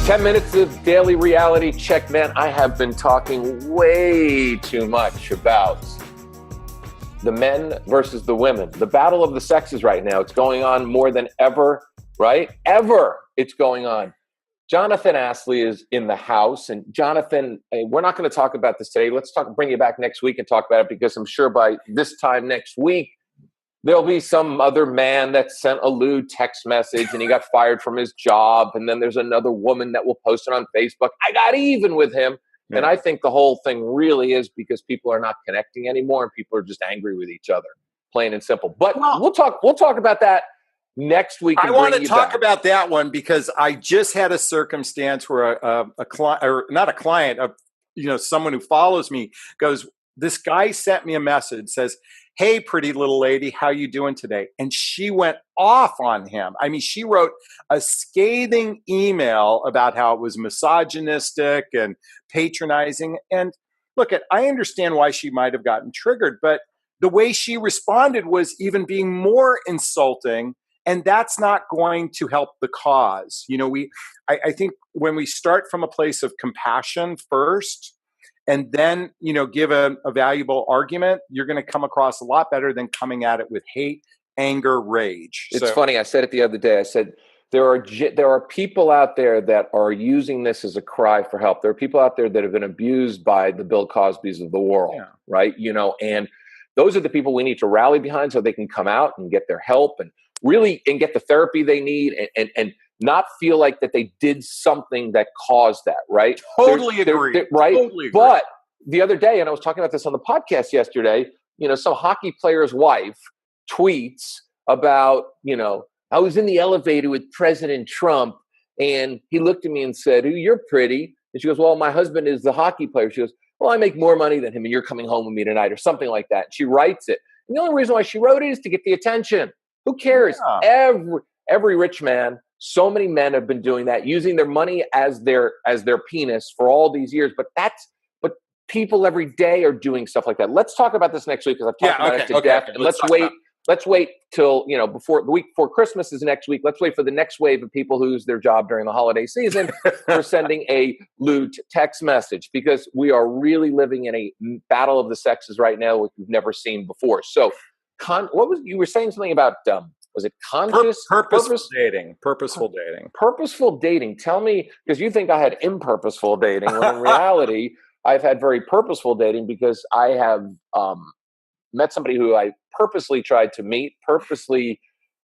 10 minutes of daily reality check, man. I have been talking way too much about the men versus the women. The battle of the sexes right now. It's going on more than ever, right? Ever it's going on. Jonathon Aslay is in the house. And Jonathon, we're not going to talk about this today. Let's bring you back next week and talk about it, because I'm sure by this time next week, there'll be some other man that sent a lewd text message and he got fired from his job. And then there's another woman that will post it on Facebook. I got even with him. Yeah. And I think the whole thing really is because people are not connecting anymore and people are just angry with each other, plain and simple. But we'll talk about that next week. I want to talk about that one because I just had a circumstance where a client, or not a client, someone who follows me goes, this guy sent me a message, says, "Hey, pretty little lady, how you doing today?" And she went off on him. I mean, she wrote a scathing email about how it was misogynistic and patronizing. And look, I understand why she might have gotten triggered, but the way she responded was even being more insulting. And that's not going to help the cause. I think when we start from a place of compassion first, and then, give a valuable argument, you're going to come across a lot better than coming at it with hate, anger, rage. It's funny. I said it the other day. I said, there are people out there that are using this as a cry for help. There are people out there that have been abused by the Bill Cosbys of the world, right? And those are the people we need to rally behind so they can come out and get their help and get the therapy they need and not feel like that they did something that caused that, right? Totally agree. Right? Totally agree. But the other day, and I was talking about this on the podcast yesterday, some hockey player's wife tweets about, I was in the elevator with President Trump and he looked at me and said, "Ooh, you're pretty." And she goes, "Well, my husband is the hockey player." She goes, "Well, I make more money than him and you're coming home with me tonight," or something like that. She writes it. And the only reason why she wrote it is to get the attention. Who cares? Yeah. Every rich man, so many men have been doing that, using their money as their penis for all these years. But people every day are doing stuff like that. Let's talk about this next week because I've talked about it to death. And let's wait till before the week before Christmas is next week. Let's wait for the next wave of people who lose their job during the holiday season for sending a lewd text message, because we are really living in a battle of the sexes right now, which we've never seen before. So. You were saying something about was it conscious purposeful dating? Purposeful dating. Tell me, because you think I had impurposeful dating, when in reality I've had very purposeful dating, because I have met somebody who I purposely tried to meet, purposely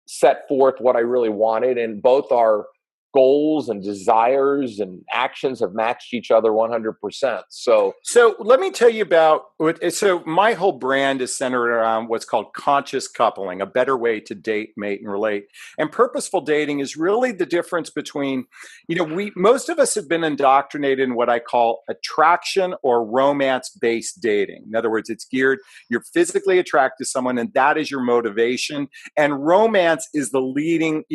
set forth what I really wanted, and both our goals and desires and actions have matched each other 100%. So let me tell you about so my whole brand is centered around what's called conscious coupling, a better way to date, mate, and relate. And purposeful dating is really the difference between, most of us have been indoctrinated in what I call attraction or romance-based dating. In other words, it's geared, you're physically attracted to someone and that is your motivation. And romance is the leading,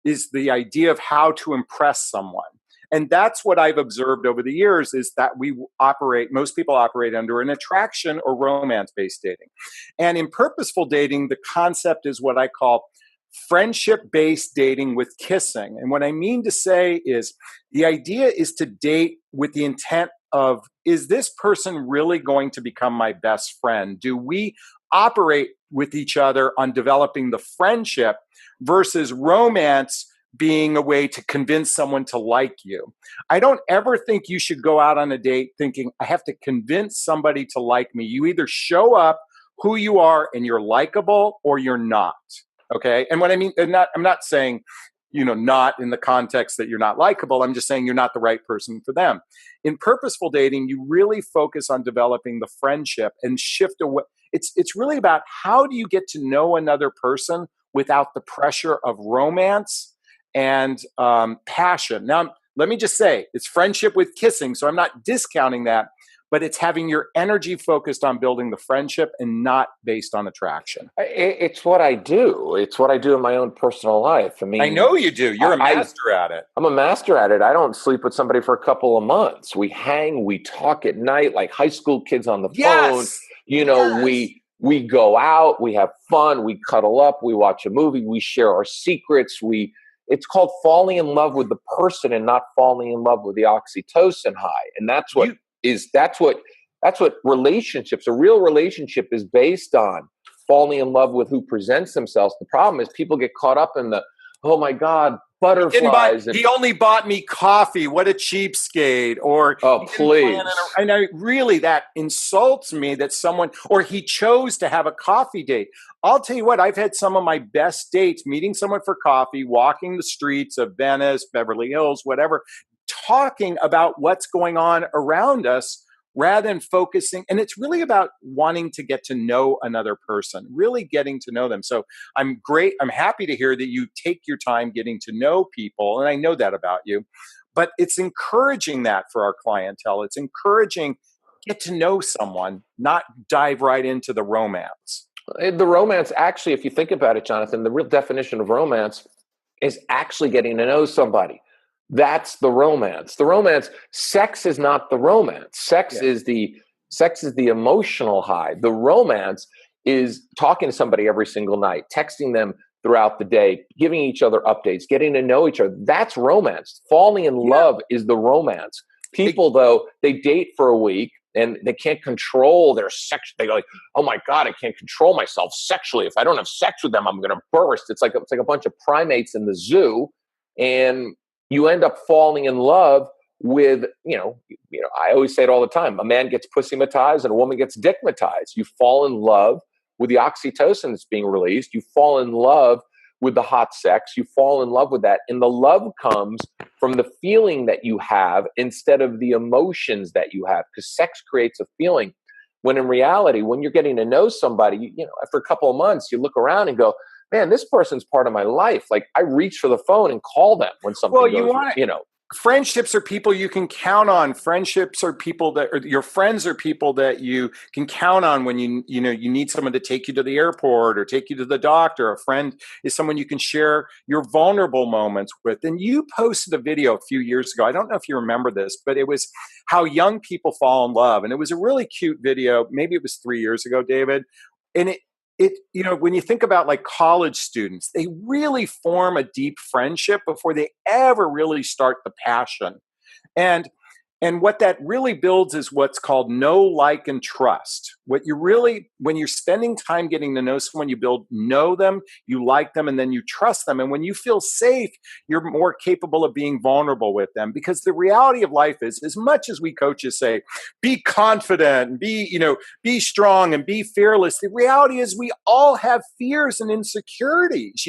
is the idea of how to impress someone. And that's what I've observed over the years, is that most people operate under an attraction or romance-based dating. And in purposeful dating, the concept is what I call friendship-based dating with kissing. And what I mean to say is the idea is to date with the intent of, is this person really going to become my best friend? Do we operate with each other on developing the friendship versus romance being a way to convince someone to like you? I don't ever think you should go out on a date thinking, I have to convince somebody to like me. You either show up who you are and you're likable, or you're not. Okay. And what I mean, I'm not saying, not in the context that you're not likable. I'm just saying you're not the right person for them. In purposeful dating, you really focus on developing the friendship and shift away. It's really about, how do you get to know another person without the pressure of romance and passion. Now, let me just say, it's friendship with kissing, so I'm not discounting that, but it's having your energy focused on building the friendship and not based on attraction. It's what I do. It's what I do in my own personal life. I mean, I know you do. You're a master at it. I'm a master at it. I don't sleep with somebody for a couple of months. We hang, we talk at night like high school kids on the phone. We go out, we have fun, we cuddle up, we watch a movie, we share our secrets, we it's called falling in love with the person and not falling in love with the oxytocin high. And that's what relationships, a real relationship is based on, falling in love with who presents themselves. The problem is people get caught up in the, oh my God, butterflies. He only bought me coffee. What a cheapskate. Or Oh, he didn't please. and really, that insults me that someone, or he chose to have a coffee date. I'll tell you what, I've had some of my best dates meeting someone for coffee, walking the streets of Venice, Beverly Hills, whatever, talking about what's going on around us rather than focusing. And it's really about wanting to get to know another person, really getting to know them. So I'm happy to hear that you take your time getting to know people. And I know that about you, but it's encouraging that for our clientele. It's encouraging, get to know someone, not dive right into the romance. The romance, actually, if you think about it, Jonathan, the real definition of romance is actually getting to know somebody. That's the romance. The romance, sex is not the romance. Sex is the emotional high. The romance is talking to somebody every single night, texting them throughout the day, giving each other updates, getting to know each other. That's romance. Falling in love is the romance. People, though, they date for a week and they can't control their sex. They go like, oh my God, I can't control myself sexually. If I don't have sex with them, I'm going to burst. It's like a bunch of primates in the zoo. And you end up falling in love with, I always say it all the time, a man gets pussymatized and a woman gets dickmatized. You fall in love with the oxytocin that's being released. You fall in love with the hot sex. You fall in love with that. And the love comes from the feeling that you have instead of the emotions that you have, because sex creates a feeling. When in reality, when you're getting to know somebody, after a couple of months, you look around and go, man, this person's part of my life. Like, I reach for the phone and call them when something goes, Friendships are people you can count on. Friendships are people your friends are people that you can count on when you need someone to take you to the airport or take you to the doctor. A friend is someone you can share your vulnerable moments with. And you posted a video a few years ago. I don't know if you remember this, but it was how young people fall in love. And it was a really cute video. Maybe it was 3 years ago, David. And when you think about like college students, they really form a deep friendship before they ever really start the passion. And what that really builds is what's called know, like, and trust. When you're spending time getting to know someone, you know them, you like them, and then you trust them. And when you feel safe, you're more capable of being vulnerable with them. Because the reality of life is, as much as we coaches say, be confident, be strong and be fearless, the reality is we all have fears and insecurities.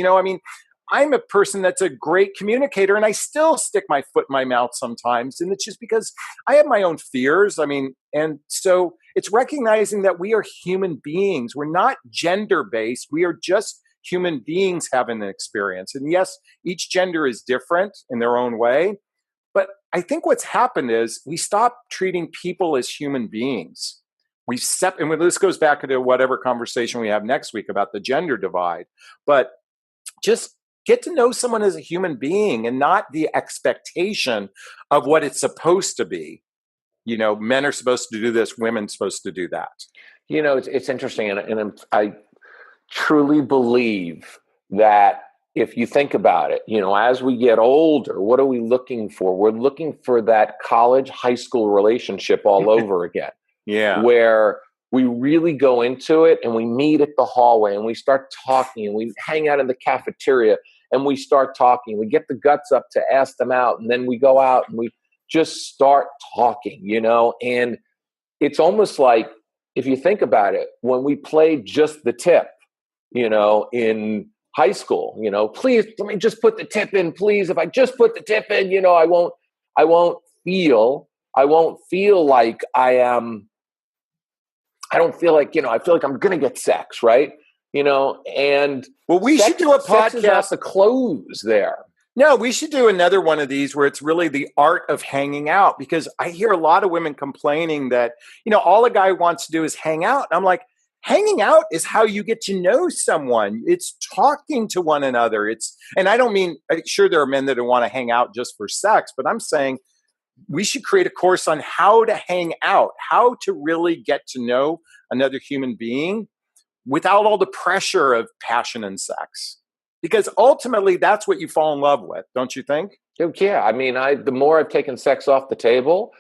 I'm a person that's a great communicator, and I still stick my foot in my mouth sometimes. And it's just because I have my own fears. And so it's recognizing that we are human beings. We're not gender-based. We are just human beings having an experience. And yes, each gender is different in their own way. But I think what's happened is we stop treating people as human beings. And this goes back into whatever conversation we have next week about the gender divide. But just get to know someone as a human being and not the expectation of what it's supposed to be. Men are supposed to do this, women supposed to do that. It's interesting. And I truly believe that if you think about it, as we get older, what are we looking for? We're looking for that college, high school relationship all over again. Yeah. Where we really go into it and we meet at the hallway and we start talking and we hang out in the cafeteria and we start talking. We get the guts up to ask them out, and then we go out and we just start talking, and it's almost like, if you think about it, when we played Just the Tip, in high school, please let me just put the tip in, please. If I just put the tip in, I won't feel like I am. I don't feel like, I feel like I'm going to get sex, right? And we should do a podcast. Sex is not the close there. No, we should do another one of these where it's really the art of hanging out, because I hear a lot of women complaining that, all a guy wants to do is hang out. And I'm like, hanging out is how you get to know someone. It's talking to one another. And I don't mean, sure, there are men that want to hang out just for sex, but I'm saying we should create a course on how to hang out, how to really get to know another human being without all the pressure of passion and sex. Because ultimately, that's what you fall in love with, don't you think? Yeah, I mean, the more I've taken sex off the table,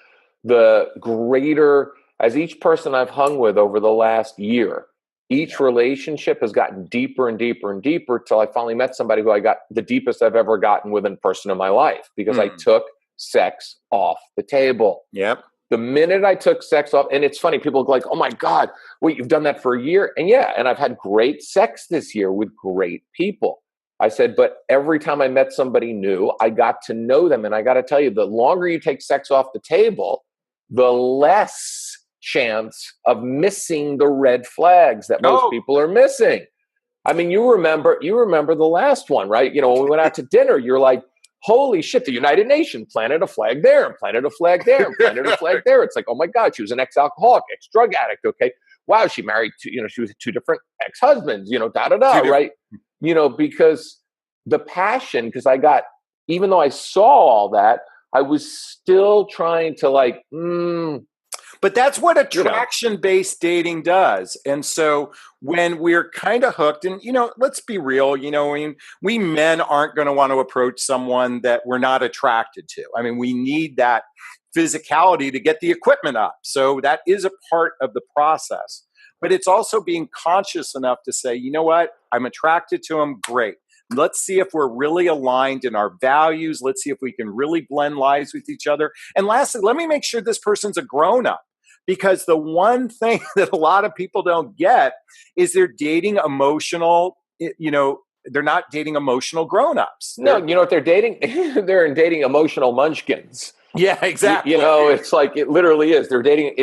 the greater, as each person I've hung with over the last year, each relationship has gotten deeper and deeper and deeper till I finally met somebody who I got the deepest I've ever gotten with a person in my life because I took sex off the table. Yep. The minute I took sex off, and it's funny, people are like, oh my God, wait, you've done that for a year? And yeah, and I've had great sex this year with great people. I said, but every time I met somebody new, I got to know them. And I got to tell you, the longer you take sex off the table, the less chance of missing the red flags that most people are missing. I mean, you remember the last one, right? You know, when we went out to dinner, you're like, holy shit, the United Nations planted a flag there and planted a flag there and planted a flag there. It's like, oh my God, she was an ex-alcoholic, ex-drug addict. Okay. Wow. She married she was 2 different ex-husbands, right? Because the passion, because even though I saw all that, I was still trying to But that's what attraction-based dating does. And so when we're kind of hooked, and, let's be real, we men aren't going to want to approach someone that we're not attracted to. I mean, we need that physicality to get the equipment up. So that is a part of the process. But it's also being conscious enough to say, you know what, I'm attracted to him, great. Let's see if we're really aligned in our values. Let's see if we can really blend lives with each other. And lastly, let me make sure this person's a grown-up. Because the one thing that a lot of people don't get is they're dating emotional, they're not dating emotional grown-ups. No, you know what they're dating? They're dating emotional munchkins. Yeah, exactly. It's like, it literally is. They're dating,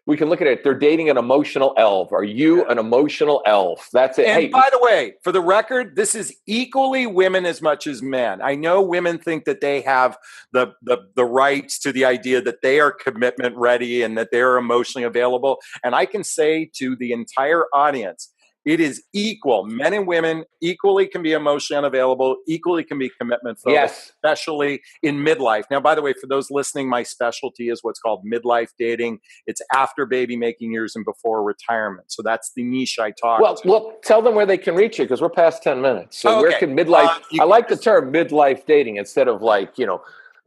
we can look at it. They're dating an emotional elf. Are you an emotional elf? That's it. And by the way, for the record, this is equally women as much as men. I know women think that they have the rights to the idea that they are commitment ready and that they're emotionally available. And I can say to the entire audience, it is equal. Men and women equally can be emotionally unavailable, equally can be commitment focused, especially in midlife. Now, by the way, for those listening, my specialty is what's called midlife dating. It's after baby making years and before retirement. So that's the niche I talk to. Well, tell them where they can reach you because we're past 10 minutes. So where can midlife, I like the term midlife dating instead of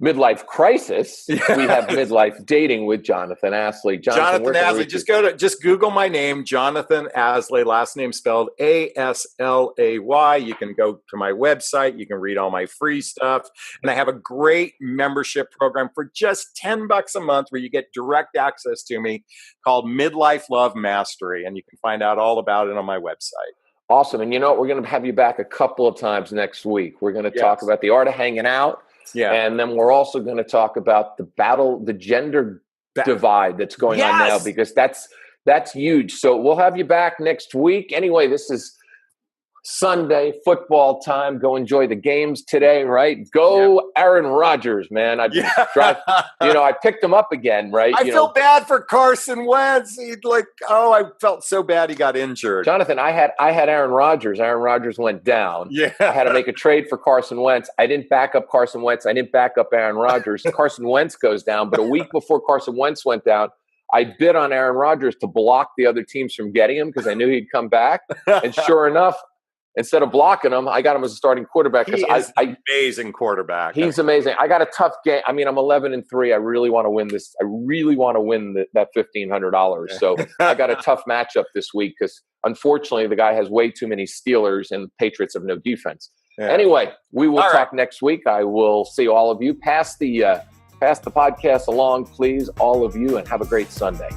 midlife crisis. We have midlife dating with Jonathon Aslay. Jonathon Aslay. Just Google my name, Jonathon Aslay, last name spelled Aslay. You can go to my website. You can read all my free stuff. And I have a great membership program for just $10 a month where you get direct access to me called Midlife Love Mastery. And you can find out all about it on my website. Awesome. And we're going to have you back a couple of times next week. We're going to talk about the art of hanging out. Yeah. And then we're also going to talk about the gender divide that's going on now, because that's huge. So we'll have you back next week. Anyway, this is Sunday football time. Go enjoy the games today, right? Go Aaron Rodgers, man. I picked him up again, right? I feel bad for Carson Wentz. I felt so bad he got injured. Jonathon, I had Aaron Rodgers. Aaron Rodgers went down. Yeah. I had to make a trade for Carson Wentz. I didn't back up Carson Wentz. I didn't back up Aaron Rodgers. Carson Wentz goes down. But a week before Carson Wentz went down, I bid on Aaron Rodgers to block the other teams from getting him because I knew he'd come back. And sure enough, instead of blocking him, I got him as a starting quarterback. He is an amazing quarterback. He's amazing. I got a tough game. I mean, I'm 11-3. I really want to win this. I really want to win that $1,500. So I got a tough matchup this week because, unfortunately, the guy has way too many Steelers and the Patriots have no defense. Yeah. Anyway, we will talk next week. I will see all of you. Pass the podcast along, please, all of you, and have a great Sunday.